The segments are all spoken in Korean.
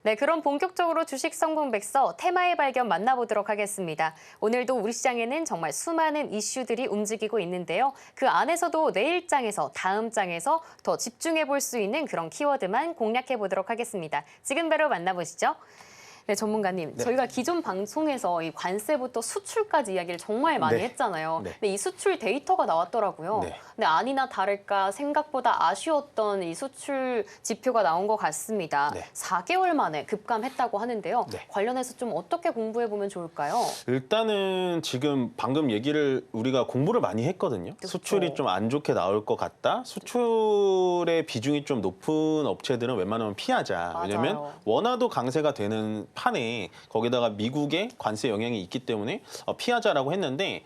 네, 그럼 본격적으로 주식 성공백서 테마의 발견 만나보도록 하겠습니다. 오늘도 우리 시장에는 정말 수많은 이슈들이 움직이고 있는데요. 그 안에서도 내일장에서 다음 장에서 더 집중해 볼 수 있는 그런 키워드만 공략해 보도록 하겠습니다. 지금 바로 만나보시죠. 네, 전문가님, 네. 저희가 기존 방송에서 이 관세부터 수출까지 이야기를 정말 많이 네. 했잖아요. 네. 근데 이 수출 데이터가 나왔더라고요. 네. 근데 아니나 다를까 생각보다 아쉬웠던 이 수출 지표가 나온 것 같습니다. 네. 4개월 만에 급감했다고 하는데요. 네. 관련해서 좀 어떻게 공부해 보면 좋을까요? 일단은 지금 방금 얘기를 우리가 공부를 많이 했거든요. 그렇죠. 수출이 좀 안 좋게 나올 것 같다. 수출의 비중이 좀 높은 업체들은 웬만하면 피하자. 맞아요. 왜냐면 원화도 강세가 되는 판에 거기다가 미국의 관세 영향이 있기 때문에 피하자라고 했는데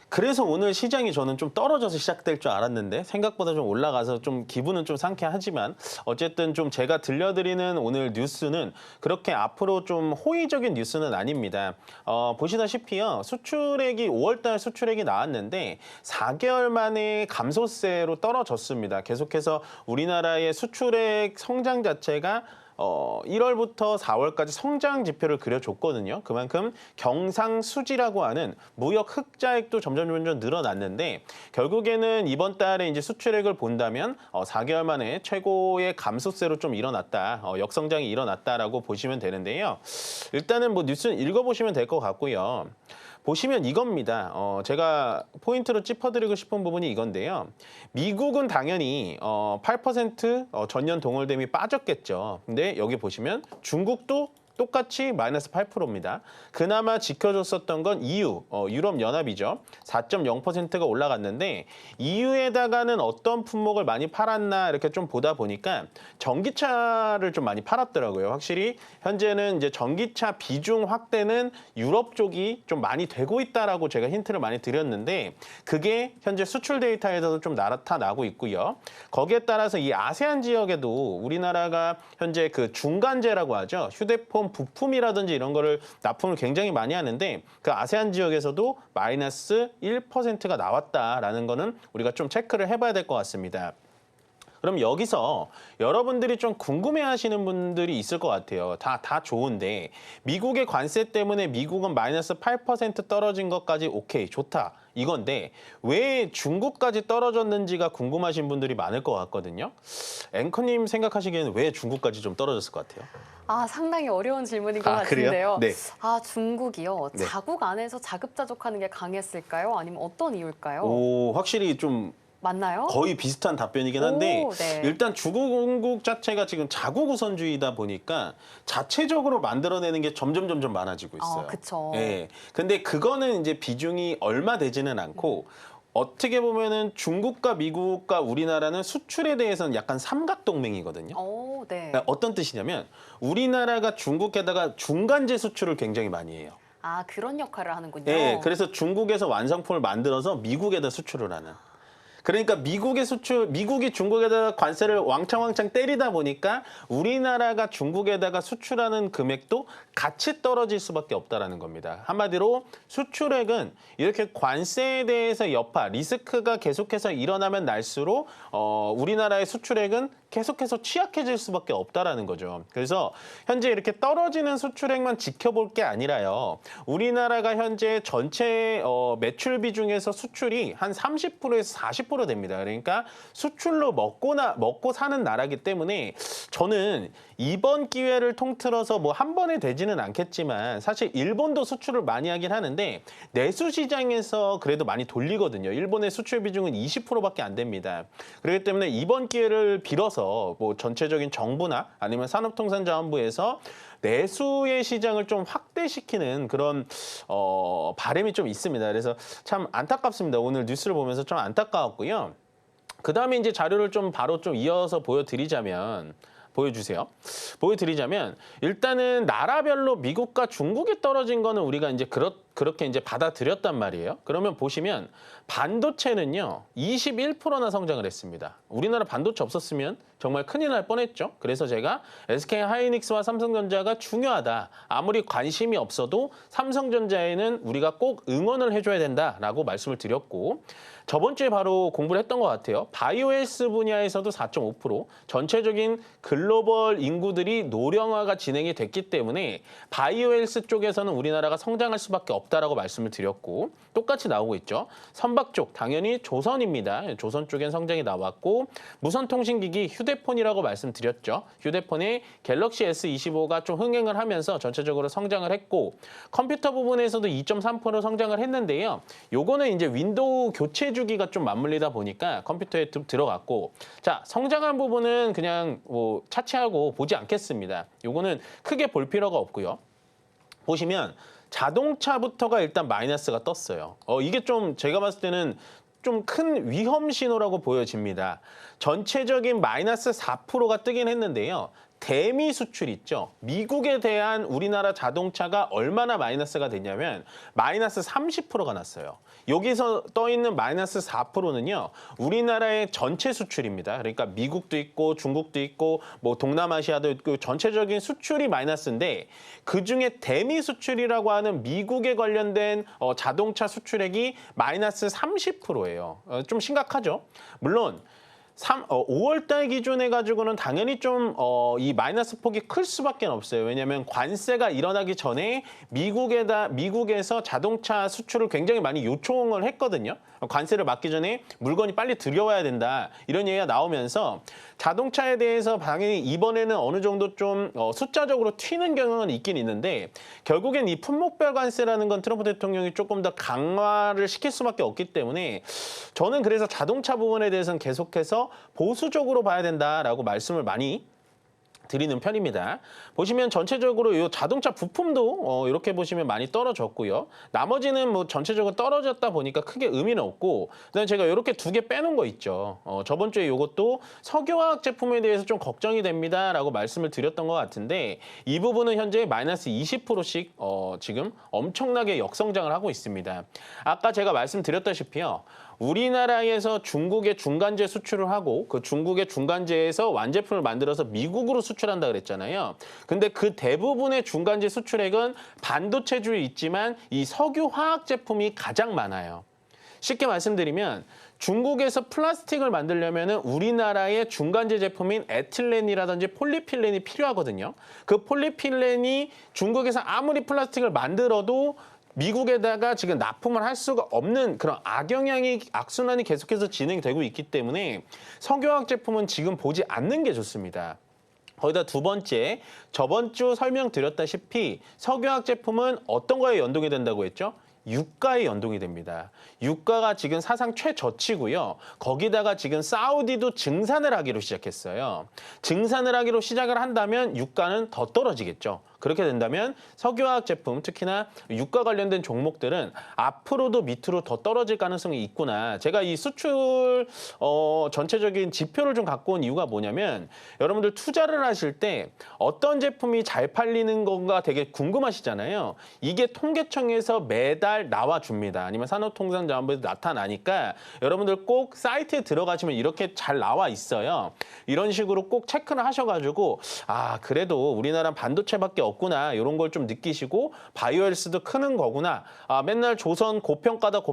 그래서 오늘 시장이 저는 좀 떨어져서 시작될 줄 알았는데 생각보다 좀 올라가서 좀 기분은 좀 상쾌하지만 어쨌든 좀 제가 들려드리는 오늘 뉴스는 그렇게 앞으로 좀 호의적인 뉴스는 아닙니다. 보시다시피요. 수출액이 5월달 수출액이 나왔는데 4개월 만에 감소세로 떨어졌습니다. 계속해서 우리나라의 수출액 성장 자체가 1월부터 4월까지 성장 지표를 그려줬거든요. 그만큼 경상수지라고 하는 무역 흑자액도 점점 늘어났는데 결국에는 이번 달에 이제 수출액을 본다면 4개월 만에 최고의 감소세로 좀 일어났다. 역성장이 일어났다라고 보시면 되는데요. 일단은 뭐 뉴스는 읽어보시면 될 것 같고요. 보시면 이겁니다. 제가 포인트로 짚어드리고 싶은 부분이 이건데요. 미국은 당연히 8% 전년 동월 대비 빠졌겠죠. 근데 여기 보시면 중국도 똑같이 마이너스 8%입니다. 그나마 지켜줬었던 건 EU, 유럽연합이죠. 4.0%가 올라갔는데 EU에다가는 어떤 품목을 많이 팔았나 이렇게 좀 보다 보니까 전기차를 좀 많이 팔았더라고요. 확실히 현재는 이제 전기차 비중 확대는 유럽 쪽이 좀 많이 되고 있다라고 제가 힌트를 많이 드렸는데 그게 현재 수출 데이터에서도 좀 나타나고 있고요. 거기에 따라서 이 아세안 지역에도 우리나라가 현재 그 중간재라고 하죠. 휴대폰 부품이라든지 이런 거를 납품을 굉장히 많이 하는데 그 아세안 지역에서도 마이너스 1%가 나왔다라는 거는 우리가 좀 체크를 해봐야 될 것 같습니다. 그럼 여기서 여러분들이 좀 궁금해하시는 분들이 있을 것 같아요. 다 좋은데 미국의 관세 때문에 미국은 마이너스 8% 떨어진 것까지 오케이 좋다 이건데 왜 중국까지 떨어졌는지가 궁금하신 분들이 많을 것 같거든요. 앵커님 생각하시기에는 왜 중국까지 좀 떨어졌을 것 같아요? 상당히 어려운 질문인 것 그래요? 같은데요. 네. 중국이요. 네. 자국 안에서 자급자족하는 게 강했을까요? 아니면 어떤 이유일까요? 확실히 좀 맞나요? 거의 비슷한 답변이긴 한데 네. 일단 중국 자체가 지금 자국 우선주의다 보니까 자체적으로 만들어내는 게 점점 많아지고 있어요. 그쵸. 예. 근데 그거는 이제 비중이 얼마 되지는 않고 어떻게 보면은 중국과 미국과 우리나라는 수출에 대해서는 약간 삼각동맹이거든요. 네. 그러니까 어떤 뜻이냐면 우리나라가 중국에다가 중간재 수출을 굉장히 많이 해요. 그런 역할을 하는군요. 예, 그래서 중국에서 완성품을 만들어서 미국에다 수출을 하는. 그러니까 미국이 중국에다가 관세를 왕창 때리다 보니까 우리나라가 중국에다가 수출하는 금액도 같이 떨어질 수밖에 없다라는 겁니다. 한마디로 수출액은 이렇게 관세에 대해서 여파, 리스크가 계속해서 일어나면 날수록 우리나라의 수출액은 계속해서 취약해질 수밖에 없다라는 거죠. 그래서 현재 이렇게 떨어지는 수출액만 지켜볼 게 아니라요. 우리나라가 현재 전체 매출 비중에서 수출이 한 30%에서 40% 됩니다. 그러니까 수출로 먹고 사는 나라기 때문에 저는 이번 기회를 통틀어서 뭐 한 번에 되지는 않겠지만 사실 일본도 수출을 많이 하긴 하는데 내수 시장에서 그래도 많이 돌리거든요. 일본의 수출 비중은 20%밖에 안 됩니다. 그렇기 때문에 이번 기회를 빌어서 뭐 전체적인 정부나 아니면 산업통상자원부에서 내수의 시장을 좀 확대시키는 그런 바람이 좀 있습니다. 그래서 참 안타깝습니다. 오늘 뉴스를 보면서 좀 안타까웠고요. 그다음에 이제 자료를 좀 바로 좀 이어서 보여드리자면 일단은 나라별로 미국과 중국이 떨어진 거는 우리가 이제 그렇게 이제 받아들였단 말이에요. 그러면 보시면 반도체는요, 21%나 성장을 했습니다. 우리나라 반도체 없었으면 정말 큰일 날 뻔했죠. 그래서 제가 SK 하이닉스와 삼성전자가 중요하다. 아무리 관심이 없어도 삼성전자에는 우리가 꼭 응원을 해줘야 된다라고 말씀을 드렸고, 저번 주에 바로 공부를 했던 것 같아요. 바이오헬스 분야에서도 4.5%, 전체적인 글로벌 인구들이 노령화가 진행이 됐기 때문에 바이오헬스 쪽에서는 우리나라가 성장할 수밖에 없다라고 말씀을 드렸고, 똑같이 나오고 있죠. 선박 쪽 당연히 조선입니다. 조선 쪽엔 성장이 나왔고, 무선통신기기 휴대폰이라고 말씀드렸죠. 휴대폰에 갤럭시 S25가 좀 흥행을 하면서 전체적으로 성장을 했고, 컴퓨터 부분에서도 2.3% 성장을 했는데요. 요거는 이제 윈도우 교체 주기가 좀 맞물리다 보니까 컴퓨터에 들어갔고, 자, 성장한 부분은 그냥 뭐 차치하고 보지 않겠습니다. 요거는 크게 볼 필요가 없고요. 보시면 자동차부터가 일단 마이너스가 떴어요. 이게 좀 제가 봤을 때는 좀 큰 위험 신호라고 보여집니다. 전체적인 마이너스 4%가 뜨긴 했는데요. 대미 수출 있죠. 미국에 대한 우리나라 자동차가 얼마나 마이너스가 됐냐면 마이너스 30%가 났어요. 여기서 떠 있는 마이너스 4%는요. 우리나라의 전체 수출입니다. 그러니까 미국도 있고 중국도 있고 뭐 동남아시아도 있고 전체적인 수출이 마이너스인데 그중에 대미 수출이라고 하는 미국에 관련된 자동차 수출액이 마이너스 30%예요. 좀 심각하죠. 물론 5월 달 기준에 가지고는 당연히 좀 이 마이너스 폭이 클 수밖에 없어요. 왜냐하면 관세가 일어나기 전에 미국에서 자동차 수출을 굉장히 많이 요청을 했거든요. 관세를 막기 전에 물건이 빨리 들여와야 된다. 이런 얘기가 나오면서 자동차에 대해서 당연히 이번에는 어느 정도 좀 숫자적으로 튀는 경향은 있긴 있는데 결국엔 이 품목별 관세라는 건 트럼프 대통령이 조금 더 강화를 시킬 수밖에 없기 때문에 저는 그래서 자동차 부분에 대해서는 계속해서 보수적으로 봐야 된다라고 말씀을 많이 드리는 편입니다. 보시면 전체적으로 이 자동차 부품도 이렇게 보시면 많이 떨어졌고요. 나머지는 뭐 전체적으로 떨어졌다 보니까 크게 의미는 없고, 그다음에 제가 이렇게 두 개 빼놓은 거 있죠. 저번 주에 이것도 석유화학 제품에 대해서 좀 걱정이 됩니다라고 말씀을 드렸던 것 같은데 이 부분은 현재 마이너스 20%씩 지금 엄청나게 역성장을 하고 있습니다. 아까 제가 말씀드렸다시피요. 우리나라에서 중국에 중간재 수출을 하고 그 중국의 중간재에서 완제품을 만들어서 미국으로 수출한다 그랬잖아요. 근데 그 대부분의 중간재 수출액은 반도체주에 있지만 이 석유화학 제품이 가장 많아요. 쉽게 말씀드리면 중국에서 플라스틱을 만들려면 우리나라의 중간재 제품인 에틸렌이라든지 폴리필렌이 필요하거든요. 그 폴리필렌이 중국에서 아무리 플라스틱을 만들어도 미국에다가 지금 납품을 할 수가 없는 그런 악순환이 계속해서 진행되고 있기 때문에 석유화학 제품은 지금 보지 않는 게 좋습니다. 거기다 두 번째, 저번 주 설명드렸다시피 석유화학 제품은 어떤 거에 연동이 된다고 했죠? 유가에 연동이 됩니다. 유가가 지금 사상 최저치고요. 거기다가 지금 사우디도 증산을 하기로 시작했어요. 증산을 하기로 시작을 한다면 유가는 더 떨어지겠죠. 그렇게 된다면 석유화학 제품, 특히나 유가 관련된 종목들은 앞으로도 밑으로 더 떨어질 가능성이 있구나. 제가 이 수출 전체적인 지표를 좀 갖고 온 이유가 뭐냐면 여러분들 투자를 하실 때 어떤 제품이 잘 팔리는 건가 되게 궁금하시잖아요. 이게 통계청에서 매달 나와줍니다. 아니면 산업통상자원부에서 나타나니까 여러분들 꼭 사이트에 들어가시면 이렇게 잘 나와 있어요. 이런 식으로 꼭 체크를 하셔가지고 그래도 우리나라는 반도체밖에 없구나 이런 걸 좀 느끼시고 바이오헬스도 크는 거구나. 맨날 조선 고평가다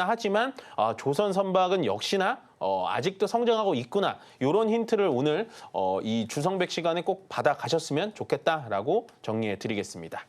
하지만 조선 선박은 역시나 아직도 성장하고 있구나. 이런 힌트를 오늘 이 주성백 시간에 꼭 받아가셨으면 좋겠다라고 정리해 드리겠습니다.